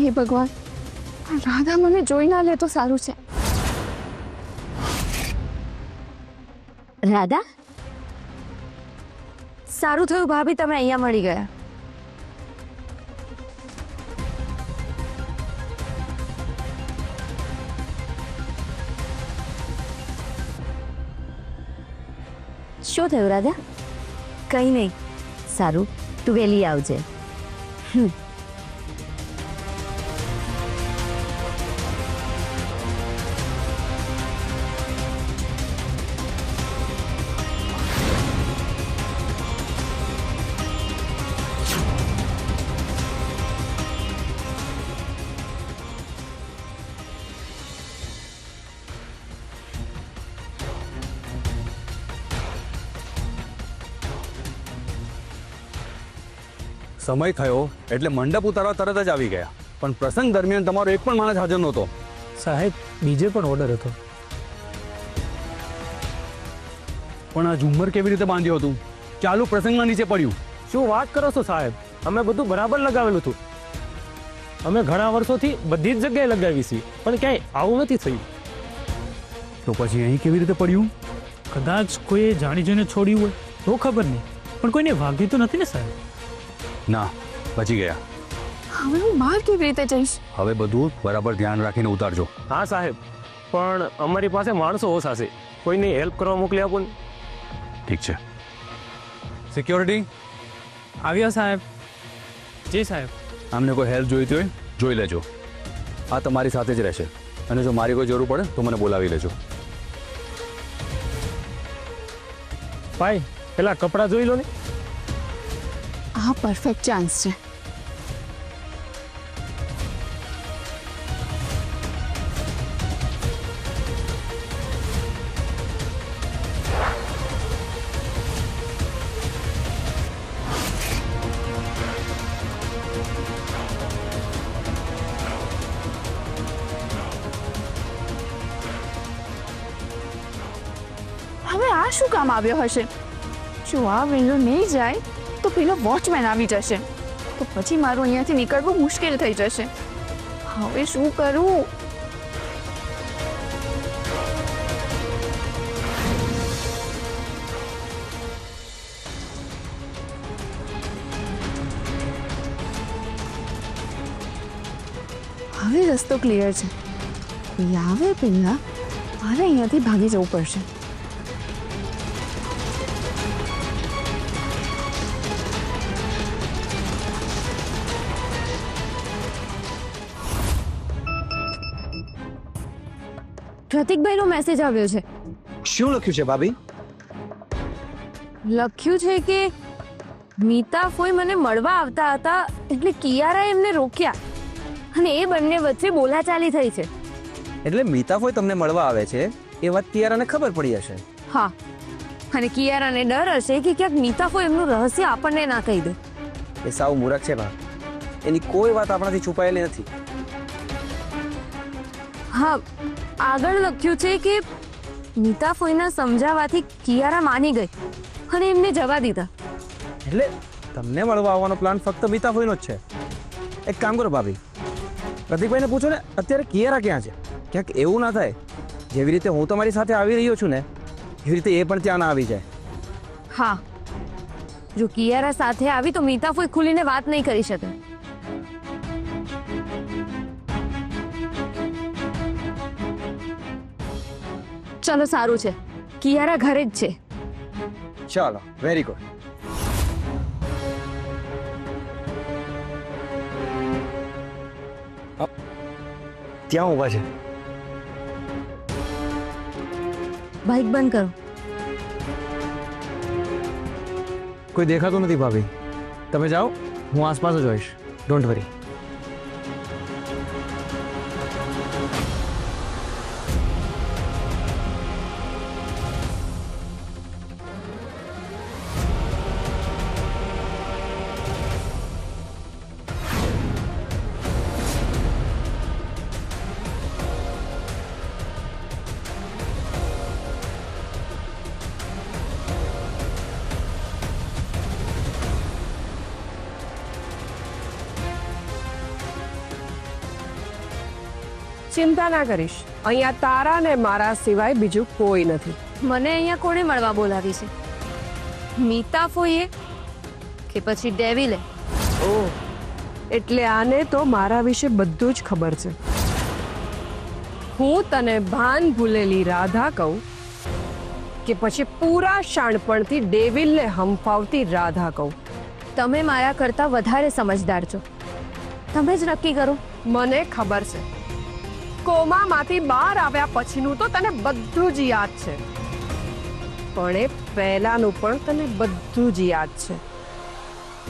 હે ભગવાન, રાધા મને જોઈ ના લે તો સારું છે. રાધા, સારું થયું ભાભી તમે અહીંયા મળી ગયા. શું થયું રાધા? કંઈ નહીં. સારું, તું વહેલી આવજે. સમય થયો એટલે મંડપ ઉતારવા તરત જ આવી ગયા, પણ પ્રસંગ દરમિયાન તમારો એક પણ માણસ હાજર નહોતો. સાહેબ, બીજે પણ ઓર્ડર હતો. પણ આ ઝુમ્મર કેવી રીતે બાંધ્યું હતું? ચાલુ પ્રસંગના નીચે પડ્યું. શું વાત કરો છો સાહેબ? અમે બધું બરાબર લગાવેલું હતું. અમે ઘણા વર્ષોથી બધી જ જગ્યાએ લગાવી છીએ, પણ ક્યાંય આવું નથી થયું. તો પછી અહીં કેવી રીતે પડ્યું? કદાચ કોઈએ જાણી જોઈને છોડ્યું હોય તો ખબર નહીં, પણ કોઈને વાગ્યું તો નથી ને સાહેબ? ના, બચી ગયા. હવે હું બહાર કેવી રીતે જઈશ? હવે બધું બરાબર ધ્યાન રાખીને ઉતારજો. હા સાહેબ, પણ અમારી પાસે માણસો ઓછા છે, કોઈને હેલ્પ કરવા મોકલી આપો ને. ઠીક છે. સિક્યોરિટી આવ્યા સાહેબ. જી સાહેબ. આમને કોઈ હેલ્પ જોઈતી હોય જોઈ લેજો. આ તમારી સાથે જ રહેશે, અને જો મારી કોઈ જરૂર પડે તો મને બોલાવી લેજો. ભાઈ, પેલા કપડાં જોઈ લો ને. આ પરફેક્ટ ચાન્સ છે. હવે આ શું કામ આવ્યો હશે? જો આ વિન્ડો નહીં જાય તો પેલો વોચમેન આવી જશે, તો પછી મારું અહીંયાથી નીકળવું મુશ્કેલ થઈ જશે. હવે શું કરું? હવે રસ્તો ક્લિયર છે. કોઈ આવે પહેલા મારે અહીંયાથી ભાગી જવું પડશે. પ્રતિકભાઈનો મેસેજ આવ્યો છે. શું લખ્યું છે ભાભી? લખ્યું છે કે મીતા ફોઈ મને મળવા આવતા હતા, એટલે કિયારાએ એમને રોક્યા અને એ બંને વચ્ચે બોલાચાલી થઈ છે. એટલે મીતાફોઈ તમને મળવા આવે છે એ વાત કિયારાને ખબર પડી હશે. હા, અને કિયારાને ડર હશે કે ક્યાંક મીતા ફોઈ એમનું રહસ્ય આપણને ના કહી દે. એ સાવ મૂરખ છે બા. એની કોઈ વાત આપણાથી છુપાયેલી નથી. હા, આગળ લખ્યું છે કે મીતા ફોઈના સમજાવવાથી કિયારા માની ગઈ અને એમને જવા દીધા. એટલે તમને મળવા આવવાનો પ્લાન ફક્ત મીતાફોઈનો જ છે. એક કામ કરો ભાભી, પ્રતિકભાઈને પૂછો ને અત્યારે કિયારા ક્યાં છે. ક્યાંક એવું ના થાય જેવી રીતે હું તમારી સાથે આવી રહ્યો છું ને એવી રીતે એ પણ ત્યાં ના આવી જાય. હા, જો કિયારા સાથે આવી તો મીતા ફોઈ ખુલીને વાત નહીં કરી શકે. ચલો, સારું છે, કિયારા ઘરે જ છે. ચાલો, વેરી ગુડ. ત્યાં ઊભા છે. બાઇક બંધ કરો. કોઈ દેખાતું નથી ભાભી. તમે જાઓ, હું આસપાસ જ હોઈશ. Don't worry. ચિંતા ના કરીશ, અહીંયા તારા ને મારા સિવાય બીજું કોઈ નથી. મને અહીંયા કોણે મળવા બોલાવી છે? મીતા ફોઈએ કે પછી ડેવિલે? ઓહ, એટલે આને તો મારા વિશે બધું જ ખબર છે. હું તને ભાન ભૂલેલી રાધા કહું કે પછી પૂરા શાણપણથી ડેવિલને હંફાવતી રાધા કહું? તમે મારા કરતાં વધારે સમજદાર છો. તમે જ નક્કી કરો. મને ખબર છે, કોમામાંથી બહાર આવ્યા પછીનું તો તને બધું જ યાદ છે, પણ એ પહેલાનું પણ તને બધું જ યાદ છે.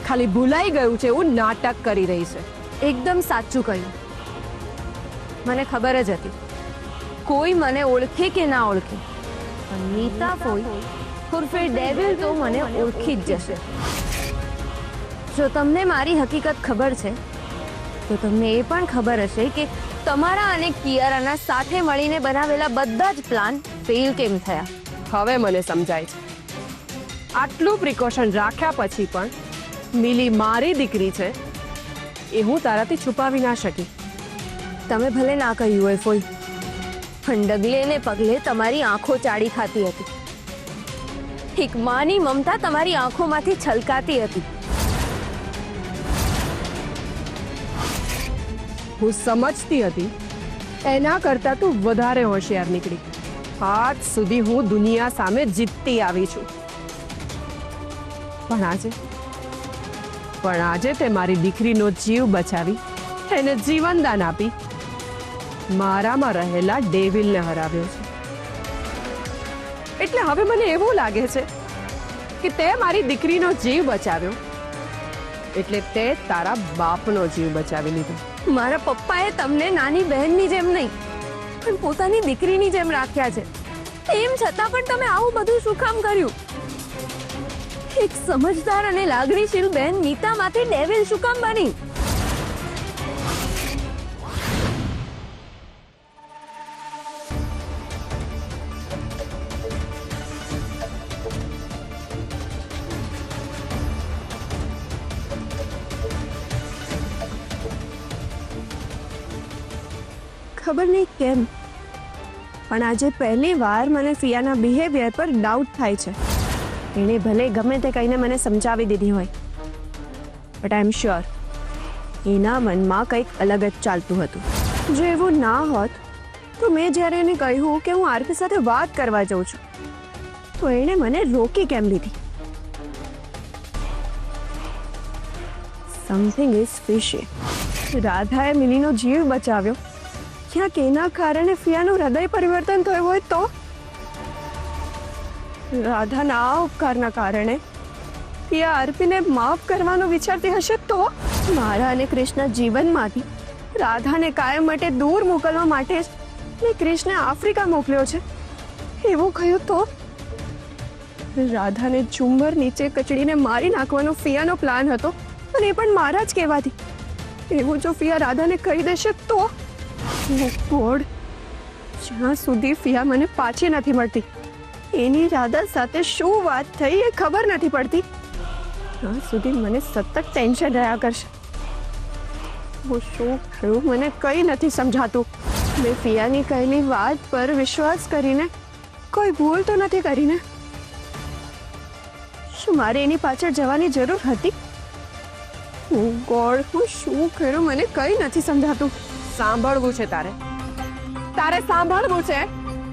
ખાલી ભૂલાઈ ગયું છે એવું નાટક કરી રહી છે. એકદમ સાચું કહ્યું. મને ખબર જ હતી કોઈ મને ઓળખે કે ના ઓળખે, પણ મીતા ફોઈ ઉર્ફે ડેવિલ તો મને ઓળખી જ જશે. જો તમને મારી હકીકત ખબર છે તો તમને એ પણ ખબર હશે કે તમારા અને કિયારાના સાથે મળીને બનાવેલા બધા જ પ્લાન ફેલ કેમ થયા. હવે મને સમજાય છે. આટલું પ્રિકોશન રાખ્યા પછી પણ મિલી મારી દીકરી છે એ હું તારાથી છુપાવી ના શકી. તમે ભલે ના કહ્યું હોય ફોઈ, પણ ડગલે ને પગલે તમારી આંખો ચાડી ખાતી હતી. એક માની મમતા તમારી આંખોમાંથી છલકાતી હતી. હું સમજતી હતી એના કરતાં તું વધારે હોશિયાર નીકળી. આજ સુધી હું દુનિયા સામે જીતતી આવી છું, પણ આજે તે મારી દીકરીનો જીવ બચાવી એને જીવનદાન આપી મારામાં રહેલા ડેવિલને હરાવ્યો છે. એટલે હવે મને એવું લાગે છે કે તે મારી દીકરીનો જીવ બચાવ્યો એટલે તે તારા બાપનો જીવ બચાવી લીધો. મારા પપ્પાએ તમને નાની બહેનની જેમ નહીં પણ પોતાની દીકરીની જેમ રાખ્યા છે. તેમ છતાં પણ તમે આવું બધું શું કામ કર્યું? એક સમજદાર અને લાગણીશીલ બહેન મીતામાંથી ડેવિલ શું કામ બની? ખબર નહીં કેમ પણ આજે પહેલી વાર મને ફિયાના બિહેવિયર પર ડાઉટ થાય છે. એણે ભલે ગમે તે કહીને મને સમજાવી દીધી હોય, બટ આઈ એમ શ્યોર એના મનમાં કંઈક અલગ જ ચાલતું હતું. જો એવું ના હોત તો મેં જ્યારે એને કહ્યું કે હું આરતી સાથે વાત કરવા જાઉં છું તો એણે મને રોકી કેમ લીધી? Something is ફિશી. રાધાએ મિલીનો જીવ બચાવ્યો, ક્યાંક એના કારણે ફિયાનું હૃદય પરિવર્તન થયું હોય તો? રાધાના આ ઉપકારના કારણે ફિયા આરતીને માફ કરવાનું વિચારતી હશે તો? મારા અને કૃષ્ણ જીવનમાંથી રાધાને કાયમ માટે દૂર મોકલવા માટે જ મેં કૃષ્ણને આફ્રિકા મોકલ્યો છે એવું કહ્યું તો? રાધાને ઝુંબર નીચે કચડીને મારી નાખવાનો ફિયાનો પ્લાન હતો, અને એ પણ મારા જ કહેવાથી. એવું જો ફિયા રાધાને કહી દેશે તો? ગોડ, જ્યાં સુધી ફિયા મને પાછી નથી મળતી એની રાધા સાથે શું વાત થઈ એ ખબર નથી પડતી, ત્યાં સુધી મને સતત ટેન્શન રહ્યા કરશે. હું શું કરું મને કંઈ નથી સમજાતું. મેં ફિયાની કહેલી વાત પર વિશ્વાસ કરીને કોઈ ભૂલ તો નથી કરીને? શું મારે એની પાછળ જવાની જરૂર હતી? ગોડ, હું શું કરું મને કંઈ નથી સમજાતું. સાંભળવું છે તારે સાંભળવું છે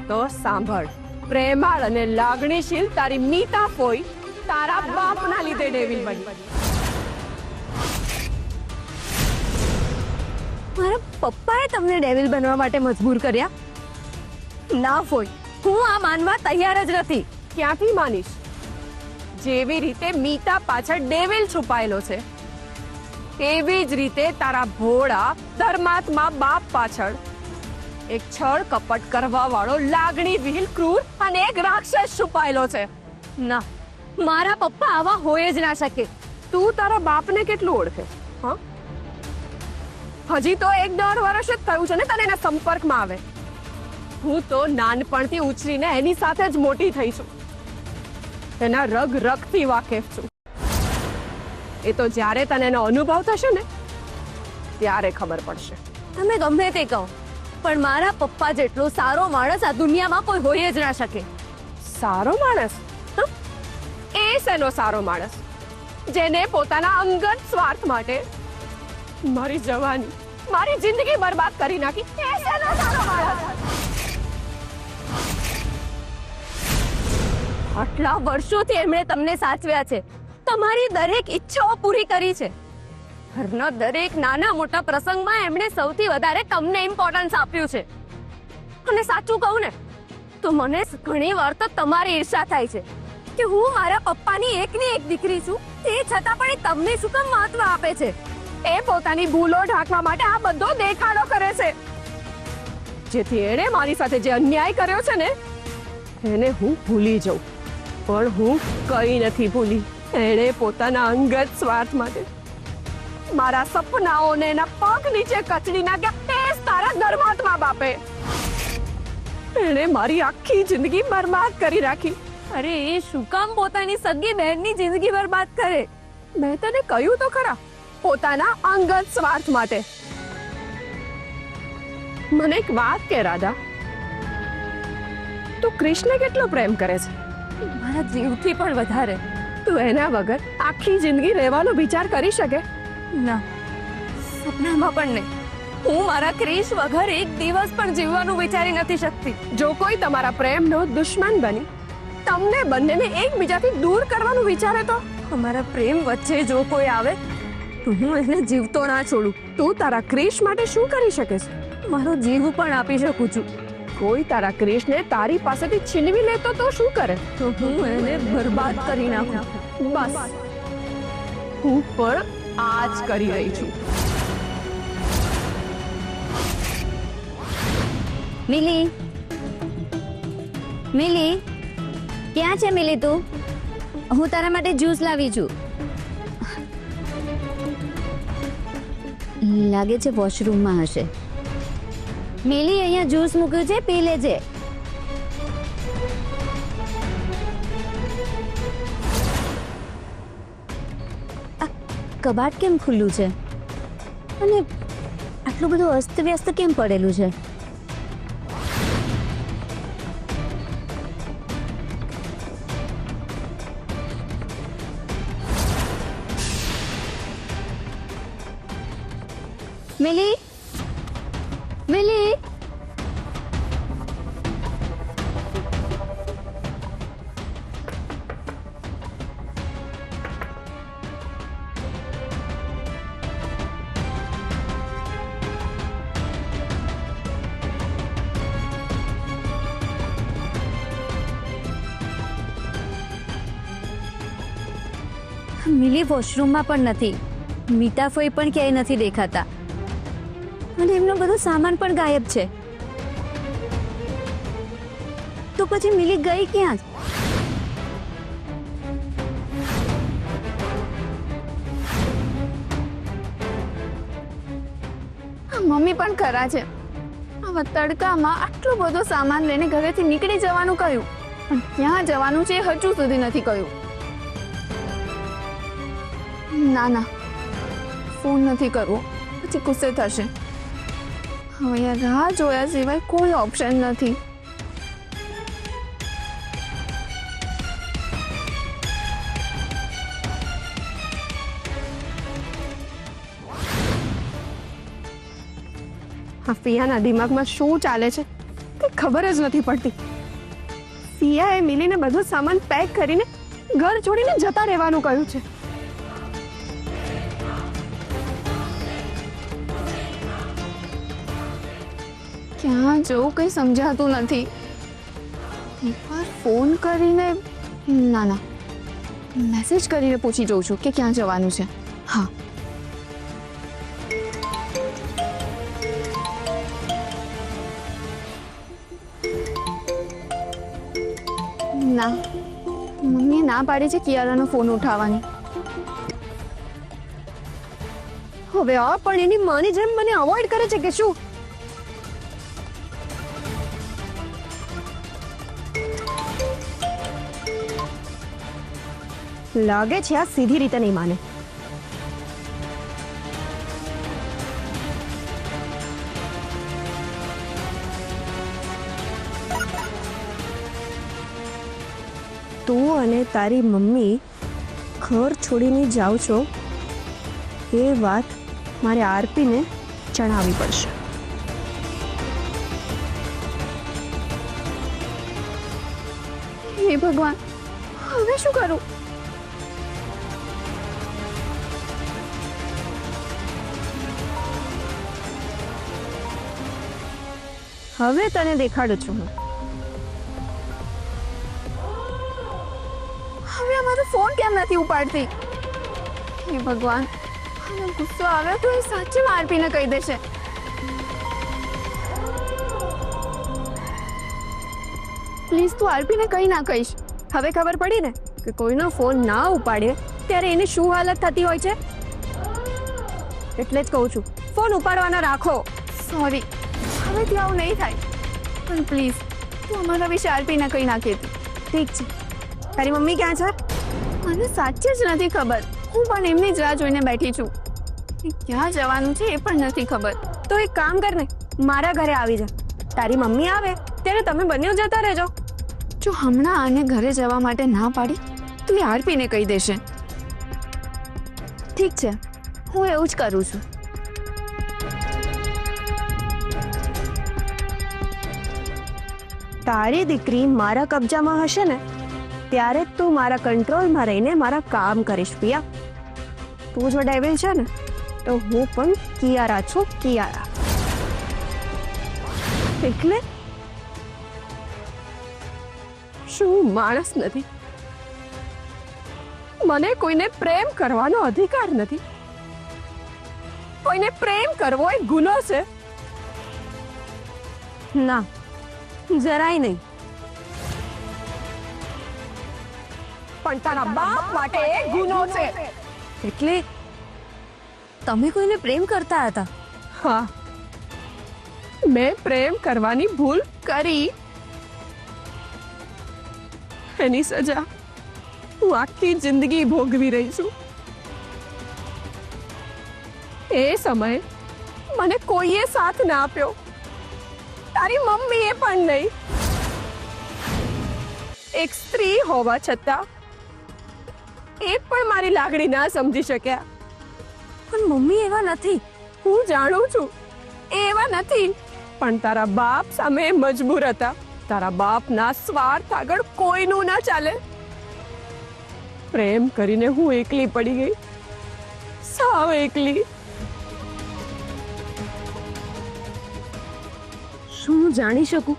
તો સાંભળ. પ્રેમાળ અને લાગણીશીલ તારી મીતા ફોઈ તારા બાપના લીધે ડેવિલ બની. મારા પપ્પાએ તમને ડેવિલ બનવા માટે મજબૂર કર્યા? ના ફોઈ, હું આ માનવા તૈયાર જ નથી. ક્યાંથી માનીશ? જેવી રીતે મીતા પાછળ ડેવિલ છુપાયેલો છે એવી જ રીતે તારા ભોળા ધર્માત્મા બાપ પાછળ એક છળ કપટ કરવા વાળો લાગણી વિહીન ક્રૂર અને એક રાક્ષસ છુપાયેલો છે. ના, મારા પપ્પા આવા હોય જ ના શકે. તું તારા બાપને કેટલું ઓળખે? હા, હજી તો 1-1.5 વર્ષ જ થયું છે ને તને એના સંપર્કમાં આવે. હું તો નાનપણથી ઉછરીને એની સાથે જ મોટી થઈ છું, એના રગ રગથી વાકેફ છું. એ તો જ્યારે તને એનો અનુભવ થશે ને ત્યારે ખબર પડશે. તમે ગમે તે કહો પણ મારા પપ્પા જેટલો સારો માણસ આ દુનિયામાં કોઈ હોય જ ના શકે. સારો માણસ? હં? એ શેનો સારો માણસ જેને પોતાના અંગત સ્વાર્થ માટે મારી જવાની, મારી જિંદગી બરબાદ કરી નાખી? એ શેનો સારો માણસ? આટલા વર્ષોથી એમણે તમને સાચવ્યા છે, તમારી દરેક ઈચ્છાઓ પૂરી કરી છે. ઘરના દરેક નાના મોટા પ્રસંગમાં એમણે સૌથી વધારે તમને ઇમ્પોર્ટન્સ આપ્યું છે. અને સાચું કહું ને તો મને ઘણી વાર તો તમારી ઈર્ષા થાય છે કે હું મારા પપ્પાની એકની એક દીકરી છું, તે છતાં પણ એ તમને શું કામ મહત્વ આપે છે. એ પોતાની ભૂલો ઢાંકવા માટે આ બધો દેખાડો કરે છે, જેથી એણે મારી સાથે જે અન્યાય કર્યો છે ને એને હું ભૂલી જાઉં. પણ હું કઈ નથી ભૂલી. એણે પોતાના અંગત સ્વાર્થ માટે મારા સપનાઓને એના પગ નીચે કચડી નાખ્યા. તે જ તારા ધર્માત્મા બાપે. એણે મારી આખી જિંદગી બરબાદ કરી રાખી. અરે એ શું કામ પોતાની સગી બહેનની જિંદગી બરબાદ કરે? મેં તને કહ્યું તો ખરા, પોતાના અંગત સ્વાર્થ માટે. મને એક વાત કે રાધા, તું કૃષ્ણ કેટલો પ્રેમ કરે છે? મારા જીવથી પણ વધારે. તું એના વગર આખી જિંદગી રહેવાનો વિચાર કરી શકે? ના, સપનામાં પણ નહીં. હું મારા ક્રિશ વગર એક દિવસ પણ જીવવાનું વિચારી નથી શકતી. જો કોઈ તમારા પ્રેમનો દુશ્મન બની તમને બંનેને એકબીજાથી દૂર કરવાનું વિચારે તો અમારા પ્રેમ વચ્ચે જો કોઈ આવે તો હું એને જીવતો ના છોડું. તું તારા ક્રિશ માટે શું કરી શકે છે? મારો જીવ પણ આપી શકું છું. કોઈ તારા ક્રિશને તારી પાસેથી છીનવી લેતો તો શું કરે? તો હું એને બરબાદ કરી નાખું. બસ હું પણ આ જ કરી રહી છું. મિલી, મિલી, ક્યાં છે મિલી તું? હું તારા માટે જ્યુસ લાવી છું. લાગે છે વોશરૂમમાં હશે. મિલી, અહીંયા જ્યુસ મૂક્યું છે, પી લેજે. આ કબાટ કેમ ખુલ્લું છે અને આટલું બધું અસ્તવ્યસ્ત કેમ પડેલું છે? મિલી, મિલી, મિલી વોશરૂમમાં પણ નથી. મીતાફોઈ પણ ક્યાંય નથી દેખાતા અને એમનો બધો સામાન પણ ગાયબ છે. તો પછી મિલી ગઈ ક્યાં? મમ્મી પણ ખરા છે. આવા તડકામાં આટલો બધો સામાન લઈને ઘરેથી નીકળી જવાનું કહ્યું, પણ ક્યાં જવાનું છે એ હજુ સુધી નથી કહ્યું. ના ના, ફોન નથી કરવો, પછી ગુસ્સે થશે. હવે રાહ જોયા સિવાય કોઈ ઓપ્શન નથી. આ ફિયાના દિમાગમાં શું ચાલે છે તે ખબર જ નથી પડતી. ફિયાએ મિલીને બધો સામાન પેક કરીને ઘર છોડીને જતા રહેવાનું કહ્યું છે. ક્યાં જવું કંઈ સમજાતું નથી. એકવાર ફોન કરીને, ના ના, મેસેજ કરીને પૂછી જોઉં છું કે ક્યાં જવાનું છે. હા, ના, મમ્મીએ ના પાડી છે કિયારાનો ફોન ઉઠાવવાની. હવે આ પણ એની માની જેમ મને અવોઇડ કરે છે કે શું? લાગે છે આ સીધી રીતે નહીં માને. તારી મમ્મી ઘર છોડીને જાઓ છો એ વાત મારે આરપીને જણાવવી પડશે. હે ભગવાન, હવે શું કરું? હવે તને દેખાડું છું હું. હવે અમારો ફોન કેમ નથી ઉપાડતી? હે ભગવાન, આનો ગુસ્સો આવે તો એ સાચે આરપીને કહી દેશે. પ્લીઝ તું આરપીને કંઈ ના કહીશ. હવે ખબર પડી ને કે કોઈનો ફોન ના ઉપાડે ત્યારે એની શું હાલત થતી હોય છે. એટલે જ કહું છું ફોન ઉપાડવાના રાખો. સોરી, હવેથી આવું નહીં થાય. પણ પ્લીઝ તું અમારા વિશે આરપીને કંઈ ના કહેતી. ઠીક છે. તારી મમ્મી ક્યાં છે? મને સાચે જ નથી ખબર. હું પણ એમની જ રાહ જોઈને બેઠી છું. એ ક્યાં જવાનું છે એ પણ નથી ખબર. તો એક કામ કર ને, મારા ઘરે આવી જા. તારી મમ્મી આવે ત્યારે તમે બંને જતા રહેજો. જો હમણાં આને ઘરે જવા માટે ના પાડી તો એ આરપીને કહી દેશે. ઠીક છે, હું એવું જ કરું છું. તારી દીકરી મારા કબજામાં હશે ને ત્યારે જ તું મારા કંટ્રોલમાં રહીને મારા કામ કરીશ પિયા. તું જો ડેવિલ છે ને તો હું પણ કિયારા છું, કિયારા. એટલે શું માણસ નથી? મને કોઈને પ્રેમ કરવાનો અધિકાર નથી? કોઈને પ્રેમ કરવો એ ગુનો છે? ના, જરાય નહીં. પણ તારા બાપ માટે એ ગુનો છે. એટલે તમે કોઈને પ્રેમ કરતા હતા? હા, મેં પ્રેમ કરવાની ભૂલ કરી. એની સજા હું આખી જિંદગી ભોગવી રહી છું. એ સમયે મને કોઈએ સાથ ના આપ્યો, તારી મમ્મીએ પણ નહીં. એક સ્ત્રી હોવા છતાં એ પણ મારી લાગણી ના સમજી શક્યા. પણ મમ્મી એવા નથી. હું જાણું છું એ એવા નથી, પણ તારા બાપ સામે એ મજબૂર હતા. તારા બાપના સ્વાર્થ આગળ કોઈનું ના ચાલે. પ્રેમ કરીને હું એકલી પડી ગઈ, સાવ એકલી. શું હું જાણી શકું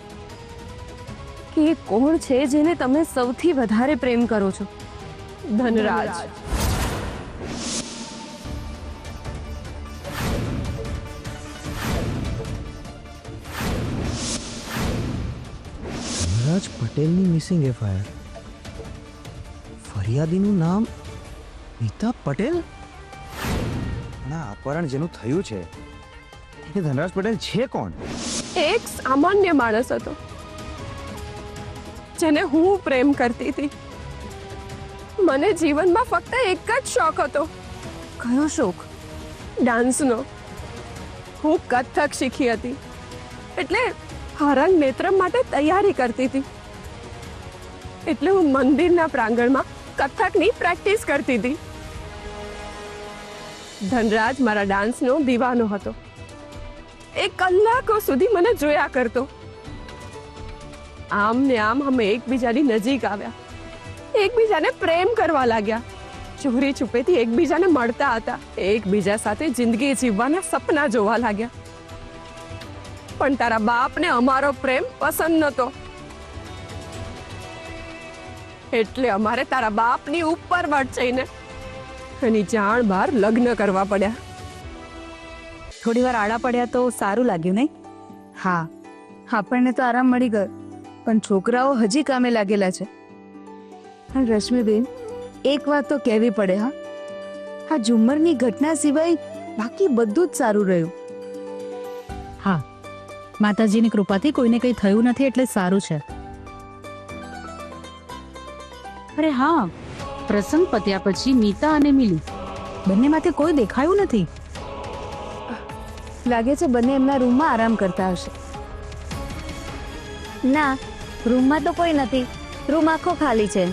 કે એ કોણ છે જેને તમે સૌથી વધારે પ્રેમ કરો છો? ધનરાજ. ધનરાજ પટેલની મિસિંગ એફઆઈઆર. ફરિયાદીનું નામ મીતા પટેલ. પણ આ અપહરણ જેનું થયું છે એ ધનરાજ પટેલ છે કોણ? એક સામાન્ય માણસ હતો જેને હું પ્રેમ કરતી હતી. મને જીવનમાં ફક્ત એક જ શોખ હતો. કયો શોખ? ડાન્સનો. હું કથક શીખી હતી, એટલે હરણ નેત્રમ માટે તૈયારી કરતી હતી. એટલે હું મંદિરના પ્રાંગણમાં કથકની પ્રેક્ટિસ કરતી હતી. ધનરાજ મારા ડાન્સનો દીવાનો હતો. એ કલાકો સુધી મને જોયા કરતો. આમ ને આમ અમે એકબીજાની નજીક આવ્યા, એકબીજાને પ્રેમ કરવા લાગ્યા. ચોરી છુપેથી એકબીજાને મળતા હતા, એકબીજા સાથે જિંદગી જીવવાના સપના જોવા લાગ્યા. પણ તારા બાપને અમારો પ્રેમ પસંદ નહોતો, એટલે અમારે તારા બાપની ઉપર વટચઈને એની જાણ બહાર લગ્ન કરવા પડ્યા. થોડી વાર આડા પડ્યા તો સારું લાગ્યું નહીં? હા, આપણને તો આરામ મળી ગયો, પણ છોકરાઓ હજી કામે લાગેલા છે. અને રશ્મિબેન, એક વાત તો કહેવી પડે. હા, ઝુમ્મરની ઘટના સિવાય બાકી બધું જ સારું રહ્યું. હા, માતાજીની કૃપાથી કોઈને કંઈ થયું નથી એટલે સારું છે. અરે હા, પ્રસંગ પત્યા પછી મીતા અને મિલી બંનેમાંથી કોઈ દેખાયું નથી. લાગે છે બંને એમના રૂમમાં આરામ કરતા હશે. ના, રૂમમાં તો કોઈ નથી. રૂમ આખો ખાલી છે.